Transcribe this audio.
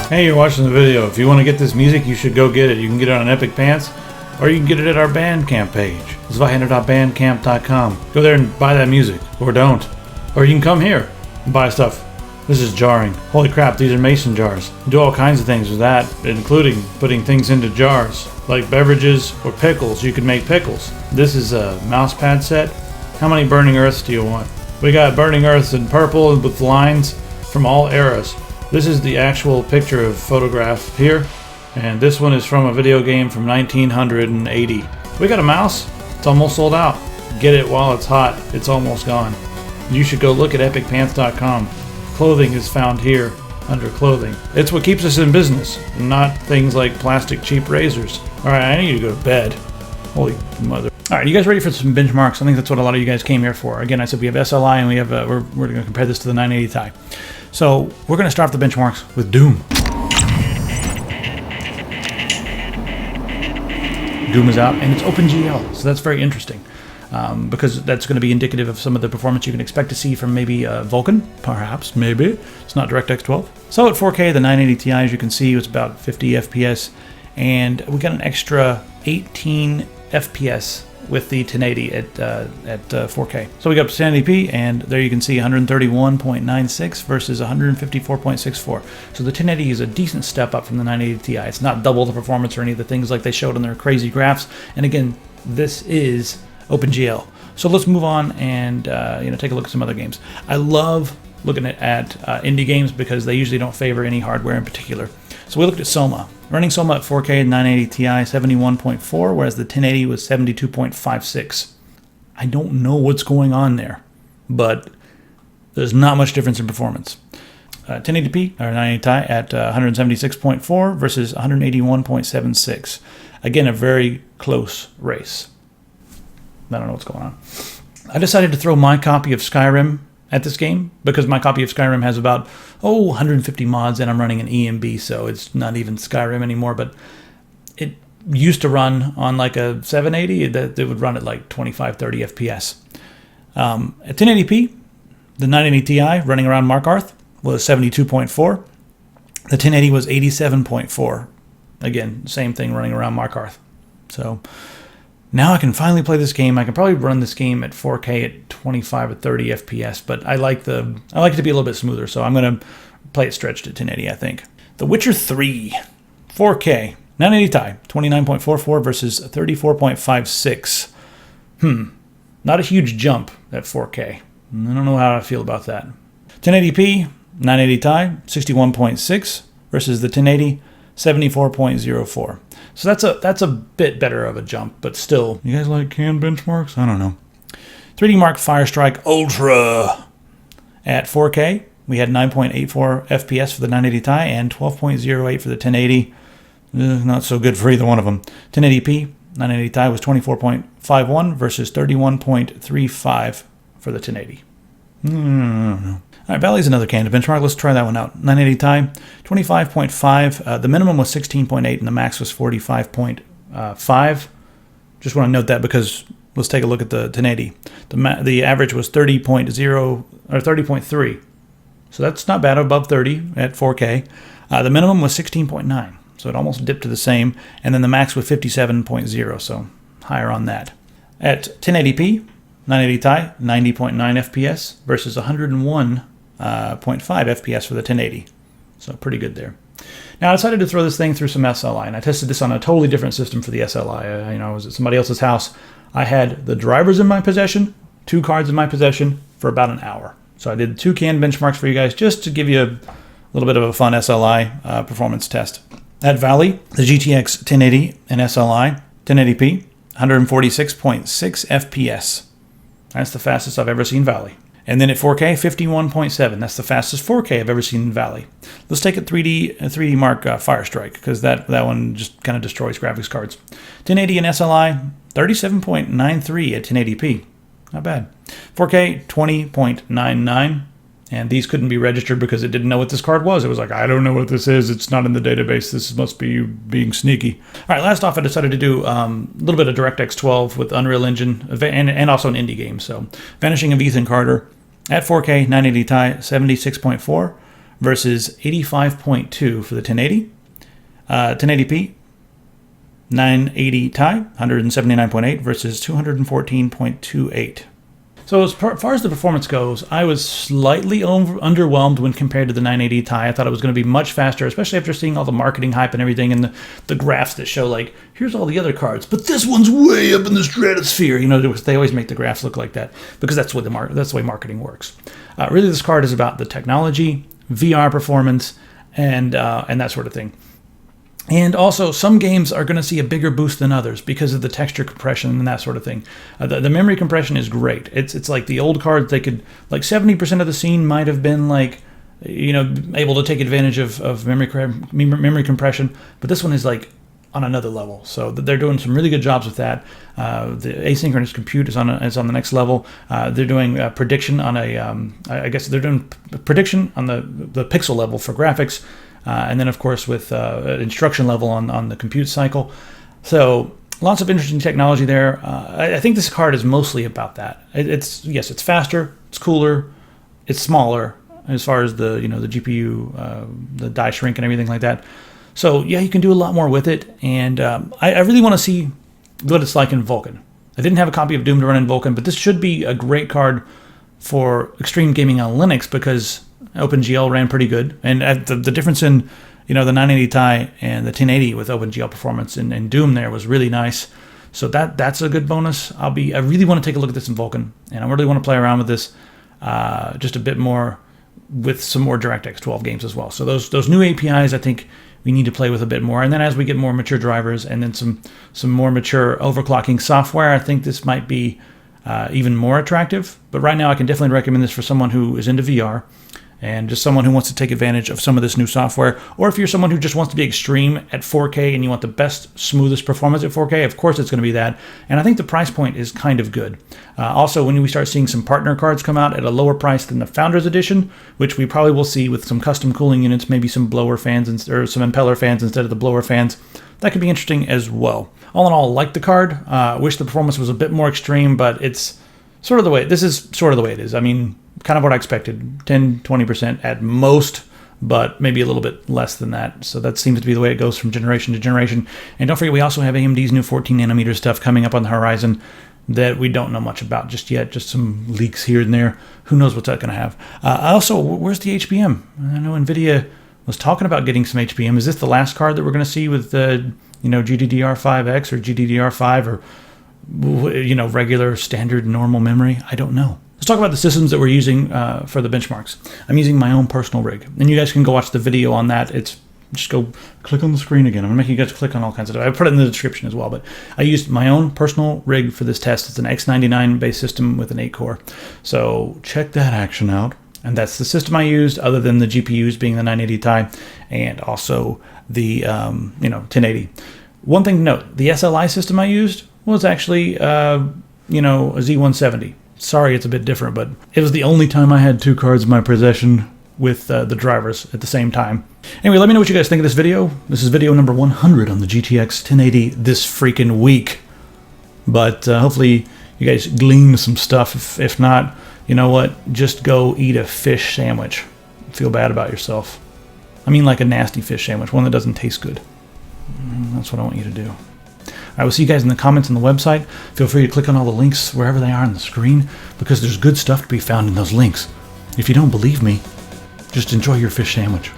Hey, you're watching the video. If you want to get this music, you should go get it. You can get it on Epic Pants, or you can get it at our Bandcamp page. It's Zweihander.bandcamp.com. Go there and buy that music, or don't. Or you can come here and buy stuff. This is jarring. Holy crap, these are mason jars. You do all kinds of things with that, including putting things into jars, like beverages or pickles. You can make pickles. This is a mouse pad set. How many burning earths do you want? We got burning earths in purple with lines from all eras. This is the actual picture of photograph here, and this one is from a video game from 1980. We got a mouse. It's almost sold out. Get it while it's hot. It's almost gone. You should go look at epicpants.com. Clothing is found here under clothing. It's what keeps us in business, not things like plastic cheap razors. All right, I need to go to bed. Holy mother. All right, you guys ready for some benchmarks? I think that's what a lot of you guys came here for. Again, I said we have SLI and we have we're going to compare this to the 980 Ti. So we're going to start the benchmarks with Doom. Doom is out and it's OpenGL, so that's very interesting because that's going to be indicative of some of the performance you can expect to see from maybe Vulkan, perhaps, maybe. It's not DirectX 12. So at 4K, the 980 Ti, as you can see, was about 50 FPS, and we got an extra 18 FPS with the 1080 at 4K. So we got 1080p, and there you can see 131.96 versus 154.64. So the 1080 is a decent step up from the 980 Ti. It's not double the performance or any of the things like they showed on their crazy graphs. And again, this is OpenGL. So let's move on and take a look at some other games. I love looking at indie games because they usually don't favor any hardware in particular. So we looked at Soma. Running Soma at 4K 980 Ti 71.4, whereas the 1080 was 72.56. I don't know what's going on there, but there's not much difference in performance. 1080p or 980 Ti at 176.4 versus 181.76. Again, a very close race. I don't know what's going on. I decided to throw my copy of Skyrim at this game because my copy of Skyrim has about 150 mods, and I'm running an EMB, so it's not even Skyrim anymore, but it used to run on like a 780 that it would run at like 25-30 FPS. At 1080p, the 980 Ti running around Markarth was 72.4. The 1080 was 87.4. Again, same thing running around Markarth. So now I can finally play this game. I can probably run this game at 4K at 25 or 30 FPS, but I like it to be a little bit smoother, so I'm going to play it stretched at 1080, I think. The Witcher 3, 4K, 980 Ti, 29.44 versus 34.56. Not a huge jump at 4K. I don't know how I feel about that. 1080p, 980 Ti, 61.6 versus the 1080, 74.04. So that's a bit better of a jump, but still. You guys like canned benchmarks? I don't know. 3D Mark Firestrike Ultra at 4K. We had 9.84 FPS for the 980 Ti and 12.08 for the 1080. Not so good for either one of them. 1080p, 980 Ti was 24.51 versus 31.35 for the 1080. All right, Bally's another candid benchmark. Let's try that one out. 980 Ti, 25.5. The minimum was 16.8 and the max was 45.5. Just want to note that because let's take a look at the 1080. The average was 30.0 or 30.3. So that's not bad, above 30 at 4K. The minimum was 16.9, so it almost dipped to the same. And then the max was 57.0, so higher on that. At 1080p, 980 Ti, 90.9 FPS versus 101.5 FPS for the 1080. So pretty good there. Now I decided to throw this thing through some SLI, and I tested this on a totally different system for the SLI. I was at somebody else's house. I had the drivers in my possession, 2 cards in my possession for about an hour. So I did 2 canned benchmarks for you guys just to give you a little bit of a fun SLI performance test. At Valley, the GTX 1080 and SLI, 1080p, 146.6 FPS. That's the fastest I've ever seen Valley. And then at 4K, 51.7. That's the fastest 4K I've ever seen in Valley. Let's take a 3D Mark Firestrike, because that one just kind of destroys graphics cards. 1080 and SLI, 37.93 at 1080p. Not bad. 4K, 20.99. And these couldn't be registered because it didn't know what this card was. It was like, I don't know what this is. It's not in the database. This must be you being sneaky. All right, last off, I decided to do a little bit of DirectX 12 with Unreal Engine and also an indie game. So Vanishing of Ethan Carter at 4K, 980 Ti, 76.4 versus 85.2 for the 1080. 1080p, 980 Ti, 179.8 versus 214.28. So as far as the performance goes, I was slightly underwhelmed when compared to the 980 Ti. I thought it was going to be much faster, especially after seeing all the marketing hype and everything and the graphs that show, like, here's all the other cards, but this one's way up in the stratosphere. You know, they always make the graphs look like that because that's the way marketing works. Really, this card is about the technology, VR performance, and that sort of thing. And also, some games are going to see a bigger boost than others because of the texture compression and that sort of thing. The memory compression is great. It's like the old cards, they could, like 70% of the scene might have been like, you know, able to take advantage of memory compression, but this one is like on another level. So they're doing some really good jobs with that. The asynchronous compute is on the next level. They're doing prediction on I guess they're doing prediction on the pixel level for graphics. And then, of course, with instruction level on the compute cycle. So lots of interesting technology there. I think this card is mostly about that. It's faster, it's cooler, it's smaller as far as the GPU, the die shrink and everything like that. So yeah, you can do a lot more with it. And I really want to see what it's like in Vulkan. I didn't have a copy of Doom to run in Vulkan, but this should be a great card for extreme gaming on Linux because OpenGL ran pretty good, and the difference in the 980 Ti and the 1080 with OpenGL performance and Doom there was really nice. So that's a good bonus. I really want to take a look at this in Vulkan, and I really want to play around with this just a bit more with some more DirectX 12 games as well. So those new APIs, I think we need to play with a bit more, and then as we get more mature drivers and then some more mature overclocking software, I think this might be even more attractive. But right now, I can definitely recommend this for someone who is into VR. And just someone who wants to take advantage of some of this new software. Or if you're someone who just wants to be extreme at 4K and you want the best, smoothest performance at 4K, of course it's going to be that. And I think the price point is kind of good. Also, when we start seeing some partner cards come out at a lower price than the Founders Edition, which we probably will see with some custom cooling units, maybe some blower fans or some impeller fans instead of the blower fans, that could be interesting as well. All in all, I like the card. Wish the performance was a bit more extreme, but it's sort of the way. This is sort of the way it is. I mean, kind of what I expected, 10-20% at most, but maybe a little bit less than that. So that seems to be the way it goes from generation to generation. And don't forget, we also have AMD's new 14 nanometer stuff coming up on the horizon that we don't know much about just yet, just some leaks here and there. Who knows what's that going to have? Also, where's the HBM? I know Nvidia was talking about getting some HBM. Is this the last card that we're going to see with GDDR5X or GDDR5 or regular standard normal memory? I don't know. Let's talk about the systems that we're using for the benchmarks. I'm using my own personal rig, and you guys can go watch the video on that. It's just go click on the screen again. I'm gonna make you guys click on all kinds of stuff. I put it in the description as well, but I used my own personal rig for this test. It's an X99 based system with an 8-core. So check that action out. And that's the system I used, other than the GPUs being the 980 Ti and also the 1080. One thing to note: the SLI system I used was actually a Z170. Sorry, it's a bit different, but it was the only time I had two cards in my possession with the drivers at the same time. Anyway, let me know what you guys think of this video. This is video number 100 on the GTX 1080 this freaking week. But hopefully you guys glean some stuff. If not, you know what? Just go eat a fish sandwich. Feel bad about yourself. I mean like a nasty fish sandwich, one that doesn't taste good. That's what I want you to do. I will see you guys in the comments on the website. Feel free to click on all the links wherever they are on the screen, because there's good stuff to be found in those links. If you don't believe me, just enjoy your fish sandwich.